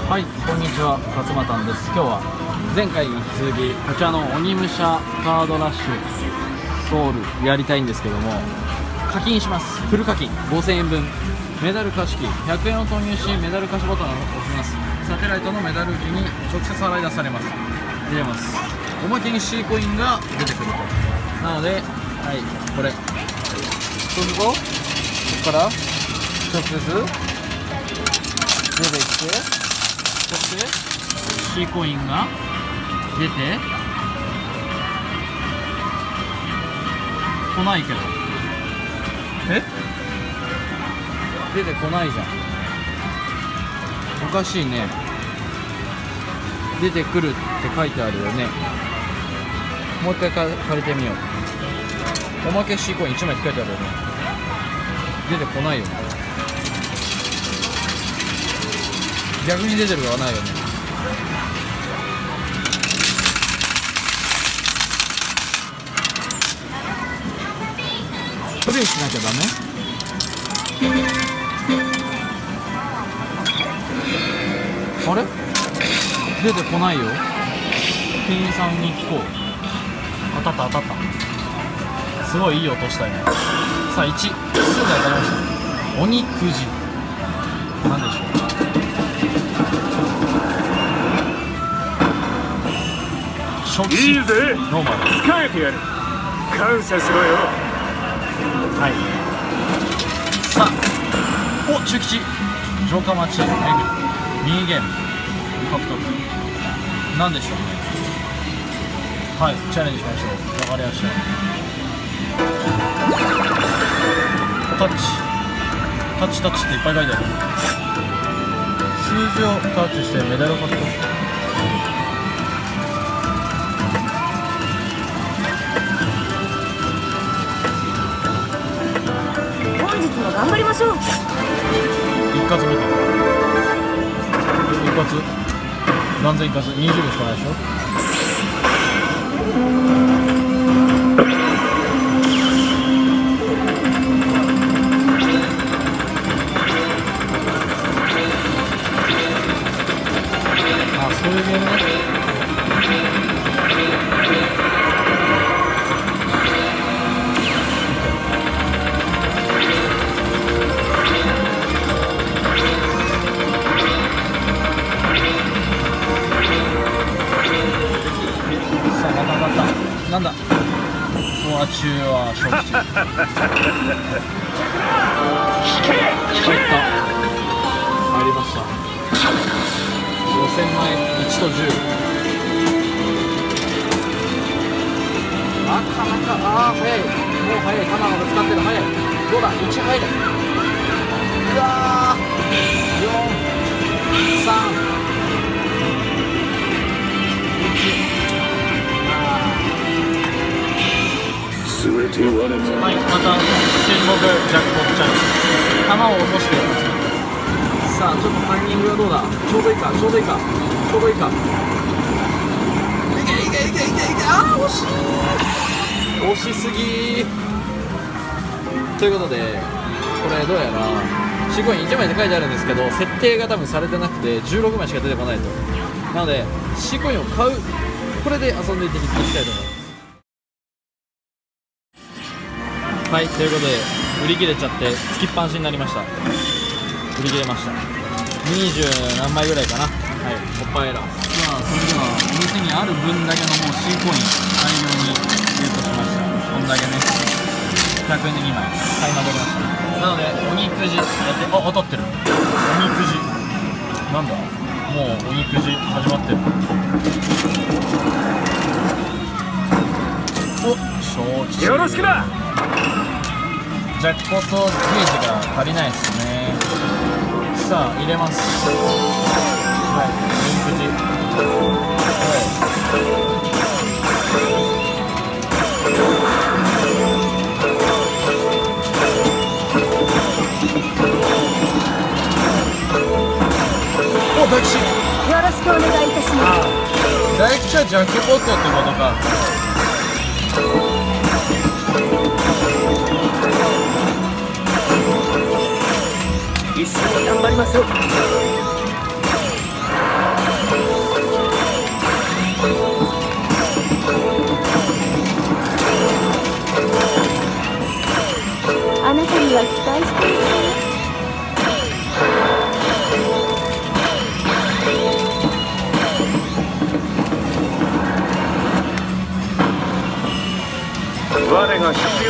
はい、こんにちは、勝俣です。今日は前回に続きこちらの鬼武者カードラッシュソウルやりたいんですけども、課金します。フル課金5000円分、メダル貸し機100円を投入し、メダル貸しボタンを押します。サテライトのメダル機に直接洗い出されます。入れます。おまけに C コインが出てくると。なので、はい、これそうすると、ここから直接出てきて、そして C コインが出てこないけど、出てこないじゃん。おかしいね。出てくるって書いてあるよね。もう一回借りてみよう。おまけ C コイン1枚って書いてあるよね。出てこないよね。逆に出てるはないよね。プレイしなきゃダメ。あれ出てこないよ。店員さんに聞こう。当たった。すごいいい音したよね。さあ1、すぐ当たりました。鬼くじなんでしょう。いいぜ、ノーマル使えてやる。感謝しろよ。はい。さあ、お、中吉城下町巡りミニゲーム獲得なんでしょうね。はい、チャレンジしましょう。わかりました。タッチっていっぱい書いてある。数字をタッチしてメダルを獲得。頑張りましょう。一括見て、一括断然一括20秒しかないでしょ。あ、そういうゲームね。なんだ、コア中は初期入りました。5000万円1と10。なかなか、早い。もう早い。弾がぶつかってる。早い。どうだ、1入る。うわー、4、3、1。はい、また戦国ジャックポットチャンス。弾を落として、さあちょっとタイミングがどうだ。ちょうどいいか。いけ。あー、惜しすぎということで、これどうやらCコイン1枚って書いてあるんですけど、設定が多分されてなくて16枚しか出てこないと。なので Cコインを買う、これで遊んでいきたいと思います。はい、ということで売り切れちゃってつきっぱなしになりました。売り切れました。20何枚ぐらいかな。はい、おっぱいエラー。さあ、それではお店にある分だけのもう C コイン大量にゲットしました。こんだけね、100円で2枚買いまくりました。なので鬼くじやって、当たってる。鬼くじなんだ、もう鬼くじ始まってる。お、承知。よろしくな。ジャックポットゲージが足りないですね。さあ入れます。はい、リンクジ。お、大吉。よろしくお願いいたします。大吉はジャックポットってことか。一緒に頑張りましょう。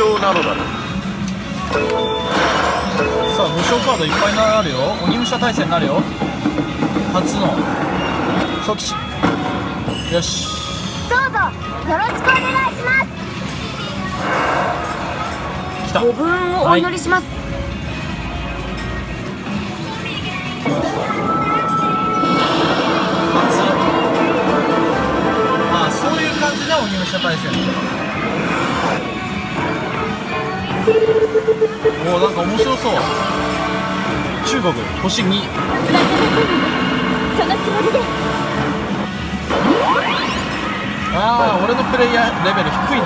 要なのだろう。さあ武将カードいっぱいになるよ。鬼武者対戦になるよ。初の初期値。よし、どうぞよろしくお願いします。来た。ご武運をお祈りします。ああ、そういう感じで鬼武者対戦。おお、なんか面白そう。中国星2。そのつもりで。ああ、俺のプレイヤーレベル低いな。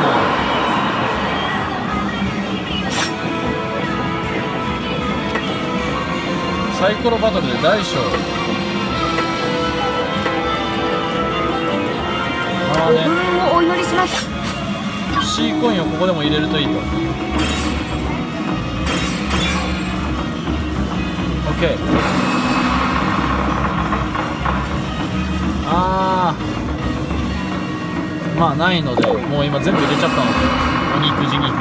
サイコロバトルで大小。ああね、ご武運をお祈りします。 C コインをここでも入れるといいと。 OK。 ああ、まあないのでもう今全部入れちゃったのでおみくじに。さ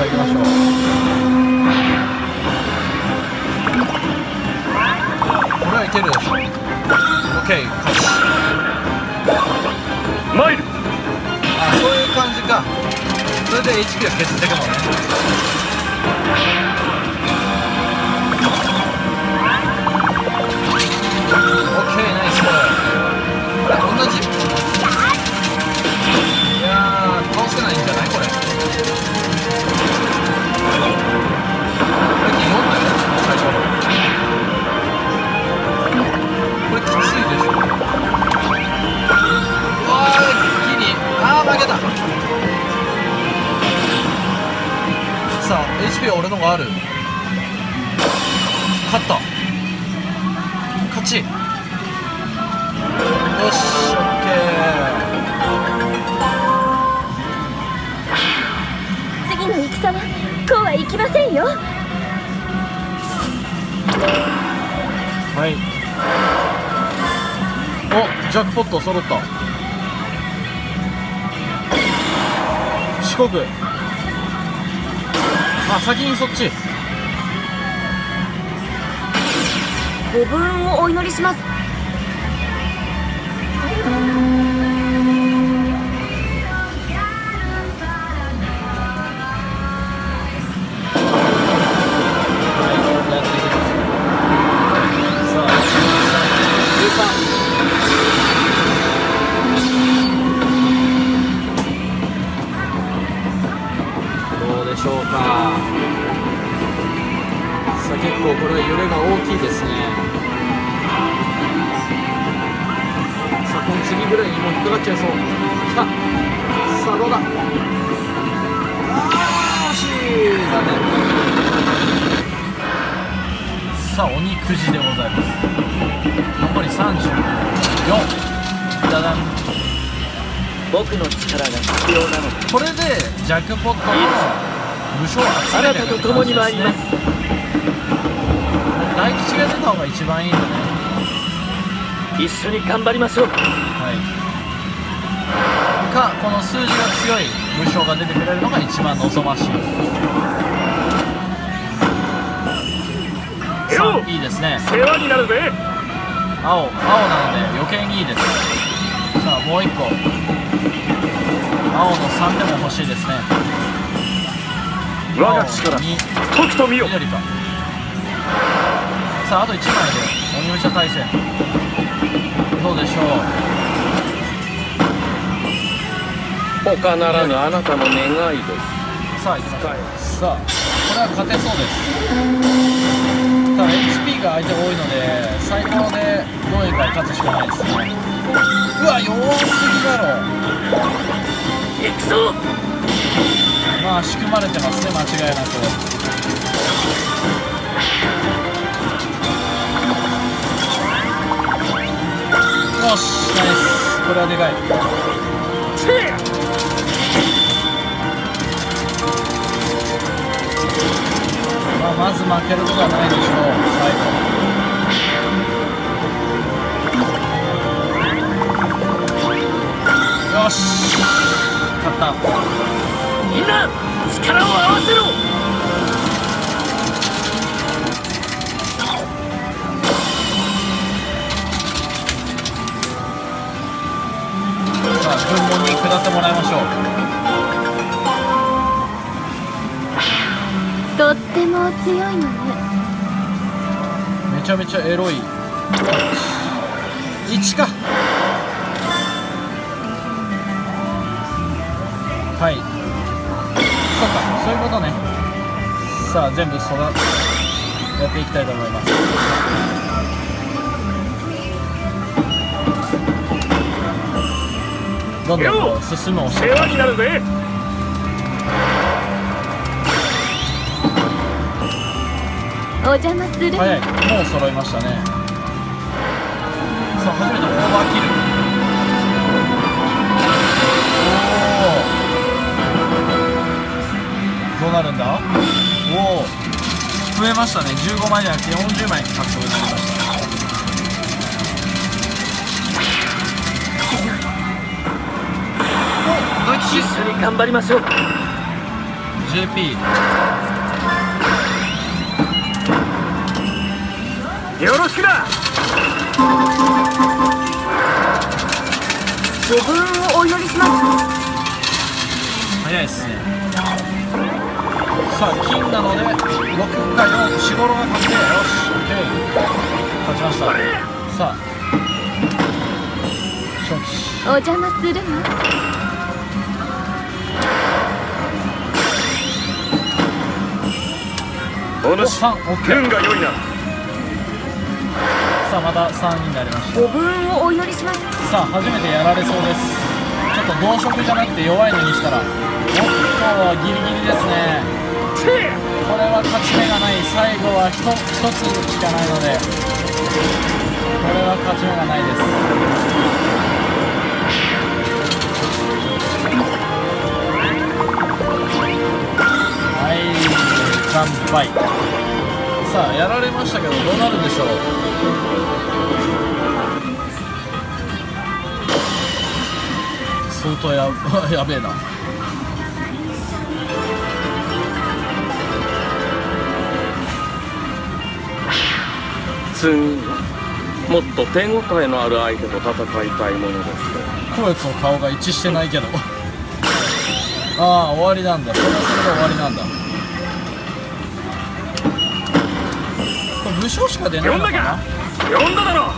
あ行きましょう。これはいけるでしょ。 OK、 勝ち。参る。あ、そういう感じか。それで HP を削っていくのね。OK、 ナイス。あれ同じ。いやー、倒せないんじゃないこれ。これ4だよ最初。これきついでしょ。うわー、ギリ。あー、負けた。さあ HP は俺のがある。勝った。勝ち。よし、 OK。 次の戦はこうはいきませんよ。はい。お、ジャックポット揃った。四国。あ、先にそっち。ご武運をお祈りします。どうでしょうか。さあ結構これは揺れが大きいですね。さあこの次ぐらいにもう引っかかっちゃいそう。きた。さあどうだ。あー、惜しい。残念。さあ鬼くじでございます。残り34。ダダン。僕の力が必要なのだ。これでジャックポットの武将を集めてるって感じですね。大吉が出た方が一番いいんだね。一緒に頑張りましょう。はい。か、この数字が強い武将が出てくれるのが一番望ましい。さあ、いいですね。世話になるぜ。青なので余計にいいです。さあもう一個青の3でも欲しいですね。我が力に時と見よ。緑か。さああと1枚で鬼武者対戦。どうでしょう。他ならぬあなたの願いです。さあ行きましょう。さあこれは勝てそうです。ただ HP が相手が多いので最高でどうにか勝つしかないですね。うわ弱すぎだろ。行くぞ。まあ仕組まれてますね、間違いなく。よし、ナイス。これはでかい。まあ、まず負けることはないでしょう。最後よよし勝った。みんな力を合わせろ。さあ軍門に下ってもらいましょう。とっても強いのね。めちゃめちゃエロい。1か。はい、そうか、そういうことね。さあ全部やっていきたいと思います。どんどんこう進むをして世話になるぜ。お邪魔する。早い、もう揃いましたね。さあ初めてオーバーキル。どうなるんだ。おお、増えましたね。15枚じゃなくて40枚獲得になりました。お、大吉一緒に頑張りましょう。 JP。 よろしくだ。ご分をお祈りします。早いですね。さあ金なので6か4、4、5が確定。よし OK、 勝ちました。さあ初期お邪魔するわ。お主3、OK。 運が良いな。さあまた3になりました。ご分をお祈りします。さあ初めてやられそうです。ちょっと同色じゃなくて弱いのにしたら、おっとギリギリですね。これは勝ち目がない。最後は一つしかないので、これは勝ち目がないです。はい、惨敗。さあやられましたけどどうなるんでしょう。相当やべえな。次もっと手応えのある相手と戦いたいものですね。こやつの顔が一致してないけどああ終わりなんだ。それはそれで終わりなんだ。これ武将しか出ないのかな。呼んだだろ。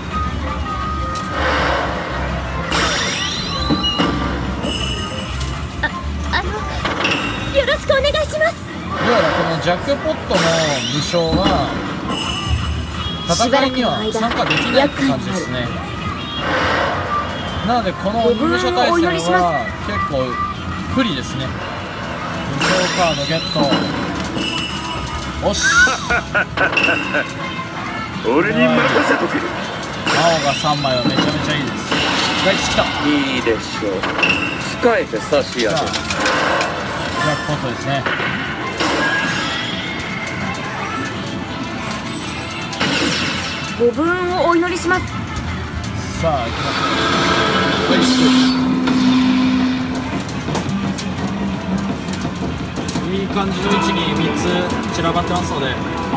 よろしくお願いします。どうやらこのジャックポットの武将は戦いには参加できないって感じですね。なのでこの武将対戦は結構不利ですね。武将カードゲット。おし俺に任せとけ。青が3枚はめちゃめちゃいいです。大吉来た。いいでしょう。使えて差し上げる。ジャックポットですね。ご分をお祈りします。さあ行きましょう。いい感じの位置に3つ散らばってますので、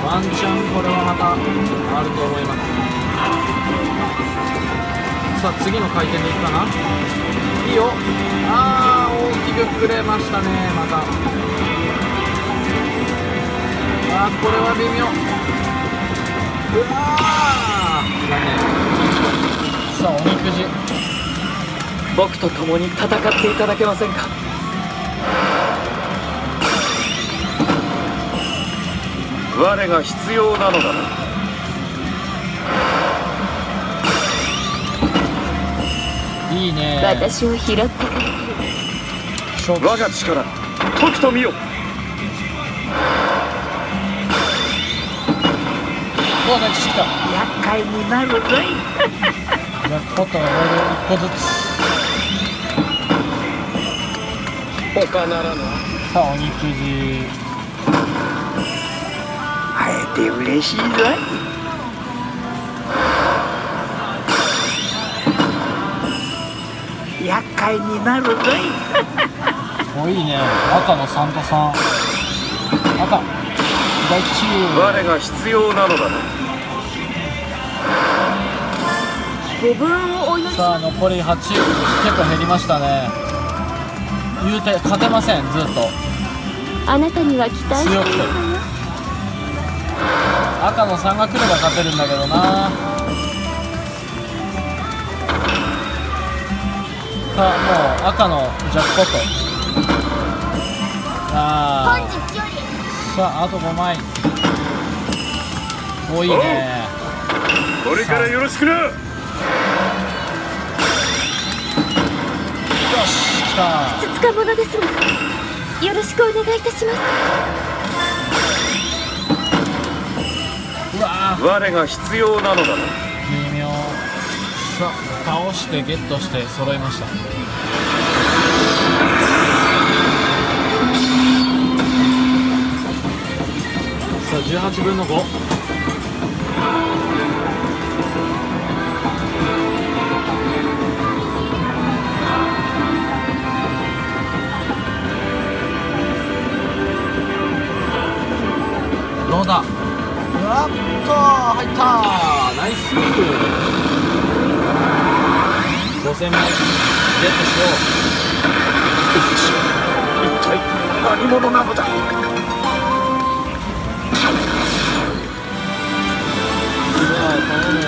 ワンチャンこれはまたあると思います。さあ次の回転でいくかな。いいよ。あー大きく膨れましたね。またあーこれは微妙。うわー残念。さあおみくじ。僕と共に戦っていただけませんか。我が必要なのだな。いいね。私を拾ってくれる。勝負。我が力とくと見よ。お大吉来た。厄介になるぞい。ジャックポットがボール1個ずつ。他ならぬ。さあおみくじ。会えて嬉しいぞい。厄介になるぞい。お、いいね。赤のサンタさん。赤大吉。我が必要なのだな。ご武運をお祈りしさあます。残り8。結構減りましたね。言うて勝てません。ずっとあなたには期待しているわよ。赤の3が来れば勝てるんだけどな。さあもう赤のジャックポット。あ本日よりーさああと5枚。お、いいね。これからよろしくな。よし来た。つかものですが、よろしくお願いいたします。うわー我が必要なのだな。微妙。さあ倒してゲットして揃いました。さあ18分の5。どうだ。やっと入ったー。ナイスープ。5000枚ゲットしよ一体何者なのだ。頼むよ。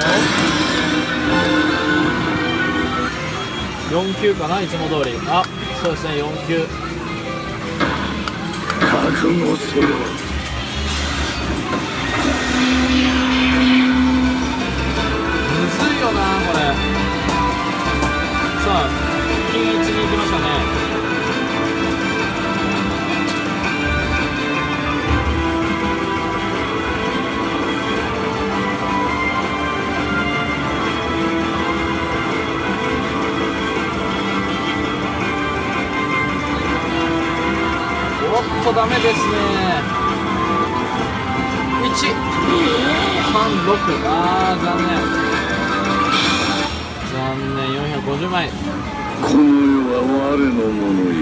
4級かな、いつも通り。あ、そうですね、4級。覚悟せよ。むずいよなこれ。さあ均一に行きましたね。おっとダメですね。1、3、6。あー残念。450枚。この世は我のものよ。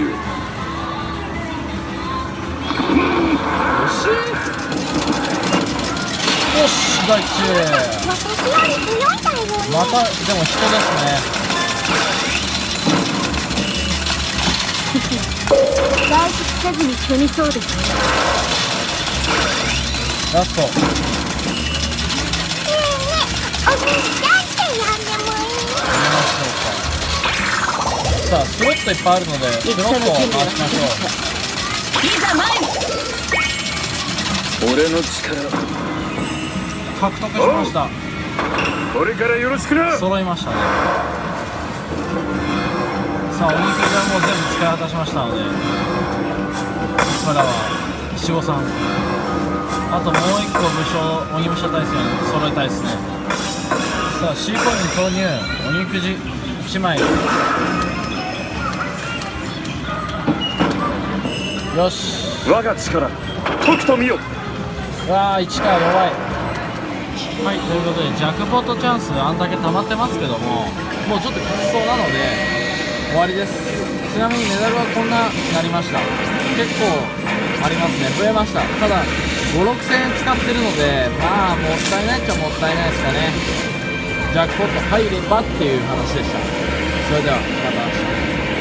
惜しい。よし大吉。私より強いだよね。またでも人ですね。外出せずに済みそうですね。ラスト。ねえねえ、お兄ちゃんってやんでもいい？やめましょうか。さあスロットいっぱいあるのでスロットを回しましょう。いざ参る。俺の力獲得しました。これからよろしくな。揃いましたね。さあお肉じゃもう全部使い果たしましたので、ここからは七五三。あともう一個武将鬼武者対戦揃えたいですね。さあ C コイン投入。鬼くじ1枚。よし。我が力時と見よ。うわあ1から弱い。はい、ということでジャックポットチャンスあんだけ溜まってますけども、もうちょっときつそうなので終わりです。ちなみにメダルはこんなになりました。結構ありますね。増えました。ただ5、6000円使ってるので、まあもったいないっちゃもったいないですかね。ジャックポット入ればっていう話でした。それではまた明日。